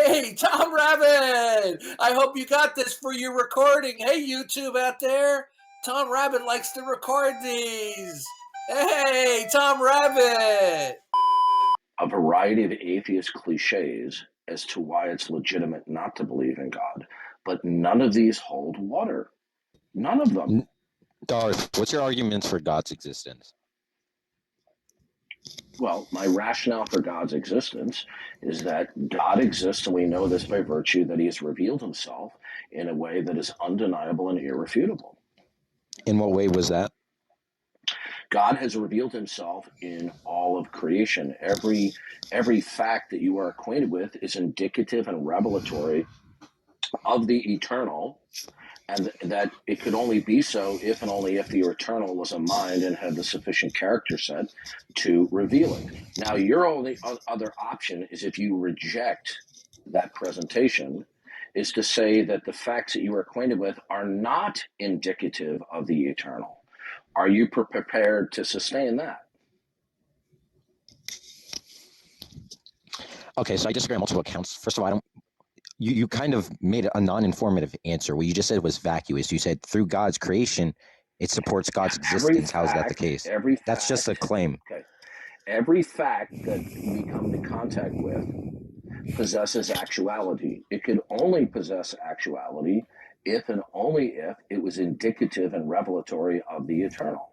Hey, Tom Rabbit! I hope you got this for your recording. Hey, YouTube out there. Tom Rabbit likes to record these. Hey, Tom Rabbit! A variety of atheist cliches as to why it's legitimate not to believe in God, but none of these hold water. None of them. Darth, what's your arguments for God's existence? Well, my rationale for God's existence is that God exists, and we know this by virtue that he has revealed himself in a way that is undeniable and irrefutable. In what way was that? God has revealed himself in all of creation. Every fact that you are acquainted with is indicative and revelatory of the eternal, and that it could only be so if and only if the eternal was a mind and had the sufficient character set to reveal it. Now, your only other option is, if you reject that presentation, is to say that the facts that you are acquainted with are not indicative of the eternal. Are you prepared to sustain that? Okay, so I disagree on multiple accounts. First of all, you kind of made a non-informative answer. What you just said was vacuous. You said through God's creation, it supports God's existence. How is that the case? That's just a claim. Okay. Every fact that we come into contact with possesses actuality. It could only possess actuality if and only if it was indicative and revelatory of the eternal.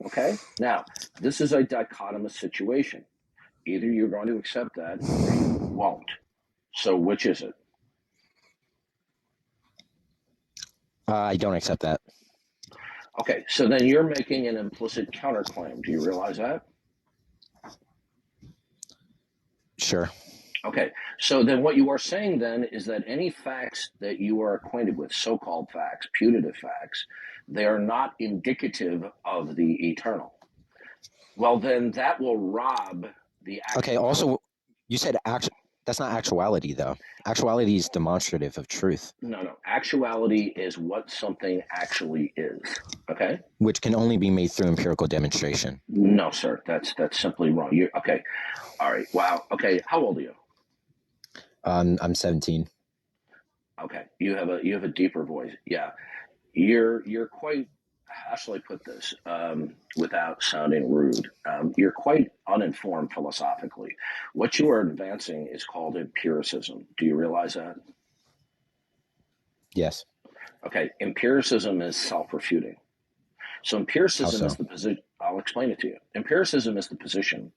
Okay? Now, this is a dichotomous situation. Either you're going to accept that or you won't. So which is it? I don't accept that. Okay, so then you're making an implicit counterclaim. Do you realize that? Sure. Okay, so then what you are saying then is that any facts that you are acquainted with, so-called facts, putative facts, they are not indicative of the eternal. Well, then that will rob the actual... Okay, also, you said that's not actuality, though. Actuality is demonstrative of truth. No. Actuality is what something actually is, okay? Which can only be made through empirical demonstration. No, sir, that's simply wrong. Okay, all right, wow. Okay, how old are you? I'm 17. Okay, you have a deeper voice. Yeah, you're quite. How shall I put this without sounding rude? You're quite uninformed philosophically. What you are advancing is called empiricism. Do you realize that? Yes. Okay, empiricism is self-refuting. So empiricism is the position. I'll explain it to you. Empiricism is the position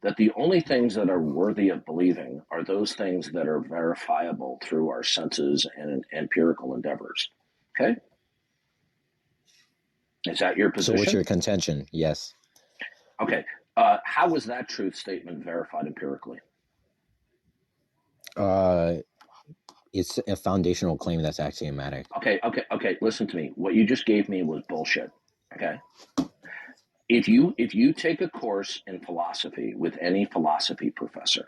that the only things that are worthy of believing are those things that are verifiable through our senses and empirical endeavors. Okay? Is that your position? So what's your contention? Yes. Okay. How was that truth statement verified empirically? It's a foundational claim that's axiomatic. Okay. Listen to me. What you just gave me was bullshit. Okay? If you take a course in philosophy with any philosophy professor,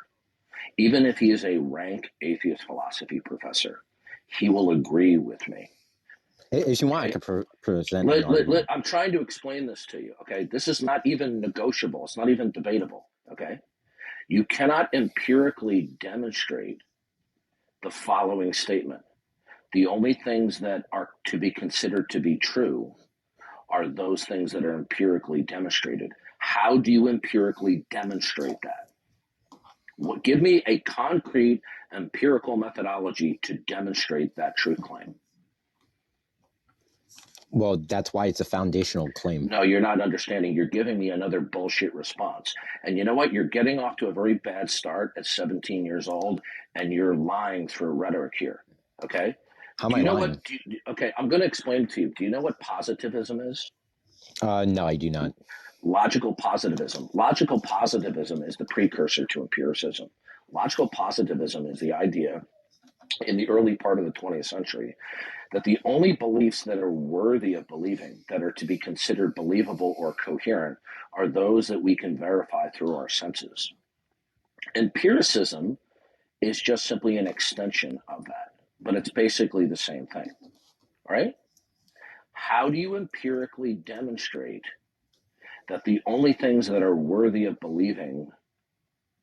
even if he is a rank atheist philosophy professor, he will agree with me. If you want, I could present. I'm trying to explain this to you. Okay, this is not even negotiable. It's not even debatable. Okay, you cannot empirically demonstrate the following statement: the only things that are to be considered to be true are those things that are empirically demonstrated. How do you empirically demonstrate that? Give me a concrete empirical methodology to demonstrate that truth claim. Well, that's why it's a foundational claim. No, you're not understanding. You're giving me another bullshit response. And you know what? You're getting off to a very bad start at 17 years old, and you're lying through rhetoric here. Okay? How am I lying? Okay, I'm going to explain it to you. Do you know what positivism is? No, I do not. Logical positivism. Logical positivism is the precursor to empiricism. Logical positivism is the idea in the early part of the 20th century that the only beliefs that are worthy of believing, that are to be considered believable or coherent, are those that we can verify through our senses. Empiricism is just simply an extension of that, but it's basically the same thing, right? How do you empirically demonstrate that the only things that are worthy of believing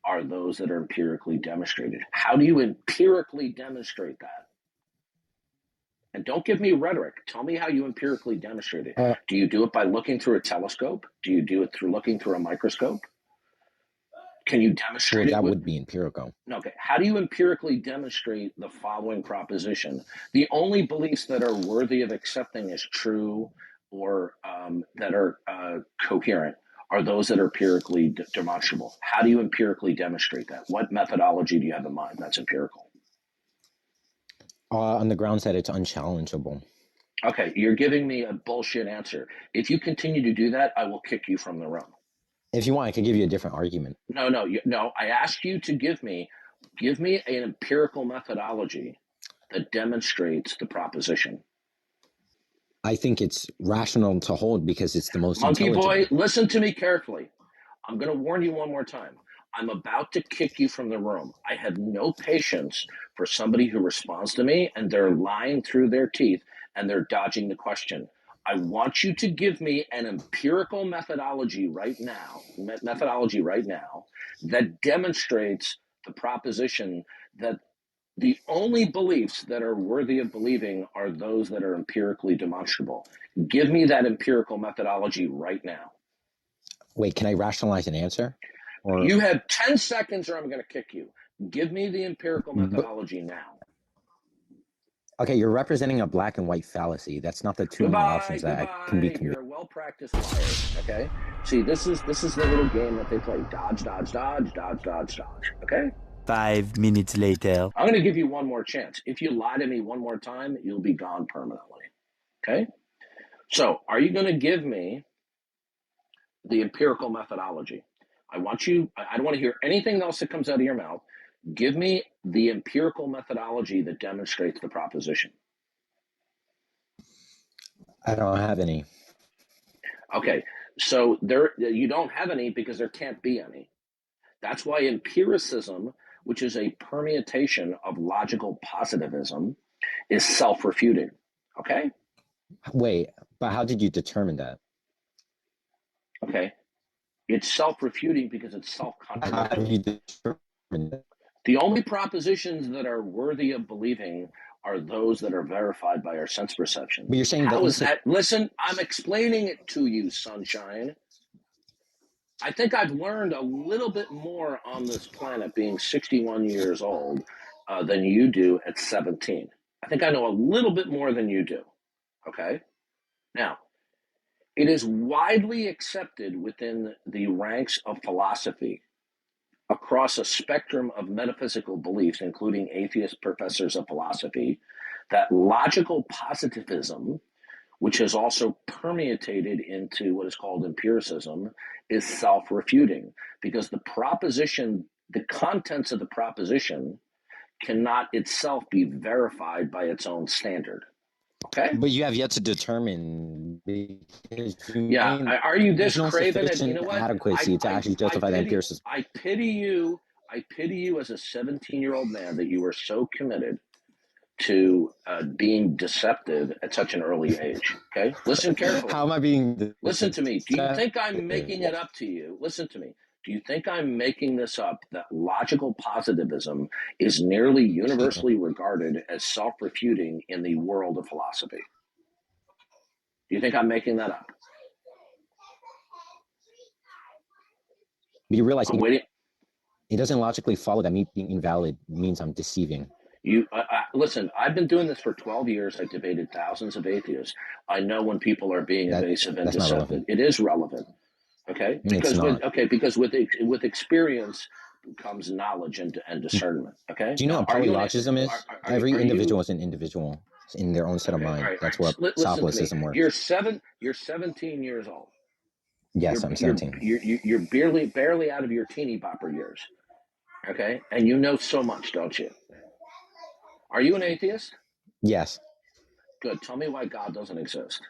are those that are empirically demonstrated. How do you empirically demonstrate that? And don't give me rhetoric. Tell me how you empirically demonstrate it. Do you do it by looking through a telescope? Do you do it through looking through a microscope? Can you demonstrate that would be empirical. Okay. How do you empirically demonstrate the following proposition? The only beliefs that are worthy of accepting as true or that are coherent are those that are empirically demonstrable. How do you empirically demonstrate that? What methodology do you have in mind that's empirical? On the grounds that it's unchallengeable. Okay, you're giving me a bullshit answer. If you continue to do that, I will kick you from the room. If you want, I could give you a different argument. No. I asked you to give me an empirical methodology that demonstrates the proposition. I think it's rational to hold because it's the most monkeyboy. Listen to me carefully. I'm going to warn you one more time. I'm about to kick you from the room. I have no patience for somebody who responds to me and they're lying through their teeth and they're dodging the question. I want you to give me an empirical methodology right now that demonstrates the proposition that the only beliefs that are worthy of believing are those that are empirically demonstrable. Give me that empirical methodology right now. Wait, can I rationalize an answer? Or you have 10 seconds or I'm going to kick you. Give me the empirical methodology now. Okay, you're representing a black and white fallacy. That's not the two only options that can be conveyed. You're a well-practiced liar, okay? See, this is the little game that they play. Dodge, dodge, dodge, dodge, dodge, dodge, okay? 5 minutes later. I'm going to give you one more chance. If you lie to me one more time, you'll be gone permanently, okay? So, are you going to give me the empirical methodology? I don't want to hear anything else that comes out of your mouth. Give me the empirical methodology that demonstrates the proposition. I don't have any. Okay, so you don't have any because there can't be any. That's why empiricism, which is a permutation of logical positivism, is self-refuting. Okay? Wait, but how did you determine that? Okay. It's self-refuting because it's self-contradictory. How did you determine that? The only propositions that are worthy of believing are those that are verified by our sense perception. But you're saying how is that? Listen, I'm explaining it to you, sunshine. I think I've learned a little bit more on this planet being 61 years old than you do at 17. I think I know a little bit more than you do. Okay? Now, it is widely accepted within the ranks of philosophy across a spectrum of metaphysical beliefs, including atheist professors of philosophy, that logical positivism, which has also permeated into what is called empiricism, is self-refuting because the contents of the proposition cannot itself be verified by its own standard. Okay? But you have yet to determine. Are you this craven? And you know what? Adequacy to actually justify the empiricism. I pity you as a 17-year-old man that you were so committed to being deceptive at such an early age. Okay? Listen carefully. How am I being? Listen to me. Do you think I'm making it up to you? Listen to me. Do you think I'm making this up that logical positivism is nearly universally regarded as self-refuting in the world of philosophy? Do you think I'm making that up? But you realize it doesn't logically follow that me being invalid means I'm deceiving. Listen, I've been doing this for 12 years. I've debated thousands of atheists. I know when people are being evasive and deceptive. It is relevant. Okay? Because with experience comes knowledge and discernment. Okay? Do you know what polylogism is? Every individual is an individual in their own set of mind. That's what Sophilicism works. You're 17 years old. Yes, I'm 17. You're barely out of your teeny bopper years. Okay? And you know so much, don't you? Are you an atheist? Yes. Good. Tell me why God doesn't exist.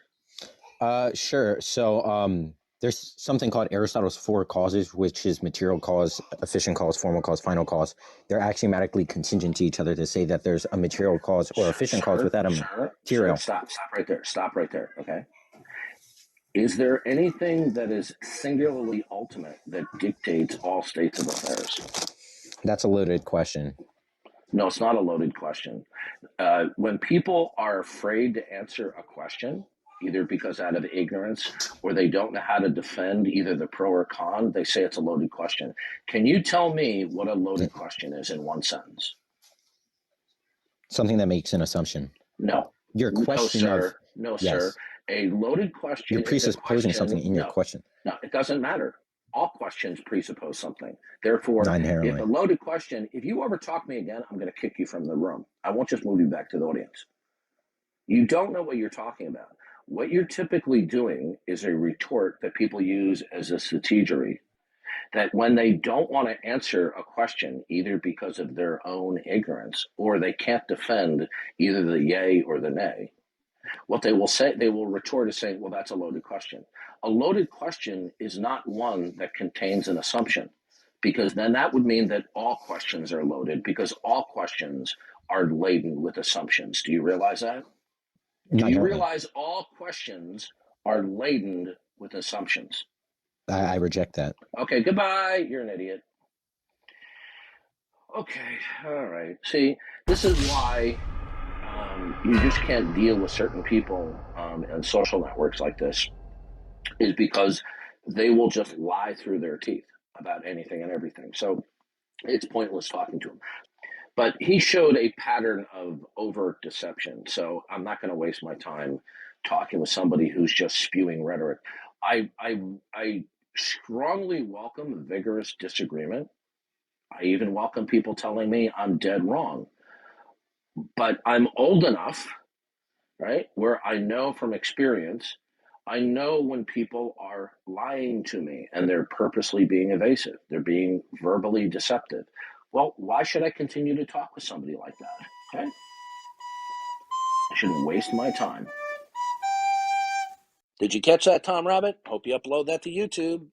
Sure. So there's something called Aristotle's four causes, which is material cause, efficient cause, formal cause, final cause. They're axiomatically contingent to each other to say that there's a material cause or efficient cause without a material. Stop right there. Okay. Is there anything that is singularly ultimate that dictates all states of affairs? That's a loaded question. No, it's not a loaded question. When people are afraid to answer a question, either because out of ignorance or they don't know how to defend either the pro or con, they say it's a loaded question. Can you tell me what a loaded question is in one sentence? Something that makes an assumption. No. Your question of no, yes. sir. A loaded question. You're presupposing something in your question. No, it doesn't matter. All questions presuppose something. Therefore, if a loaded question, if you ever talk to me again, I'm going to kick you from the room. I won't just move you back to the audience. You don't know what you're talking about. What you're typically doing is a retort that people use as a strategery, that when they don't want to answer a question, either because of their own ignorance or they can't defend either the yay or the nay, what they will say, they will retort as saying, well, that's a loaded question. A loaded question is not one that contains an assumption, because then that would mean that all questions are loaded, because all questions are laden with assumptions. Do you realize that? Do you realize all questions are laden with assumptions? I reject that. Okay, goodbye. You're an idiot. Okay, all right. See, this is why you just can't deal with certain people and social networks like this, is because they will just lie through their teeth about anything and everything. So it's pointless talking to them. But he showed a pattern of overt deception. So I'm not going to waste my time talking with somebody who's just spewing rhetoric. I strongly welcome vigorous disagreement. I even welcome people telling me I'm dead wrong. But I'm old enough, right, where I know from experience, I know when people are lying to me and they're purposely being evasive. They're being verbally deceptive. Well, why should I continue to talk with somebody like that? Okay? I shouldn't waste my time. Did you catch that, Tom Rabbit? Hope you upload that to YouTube.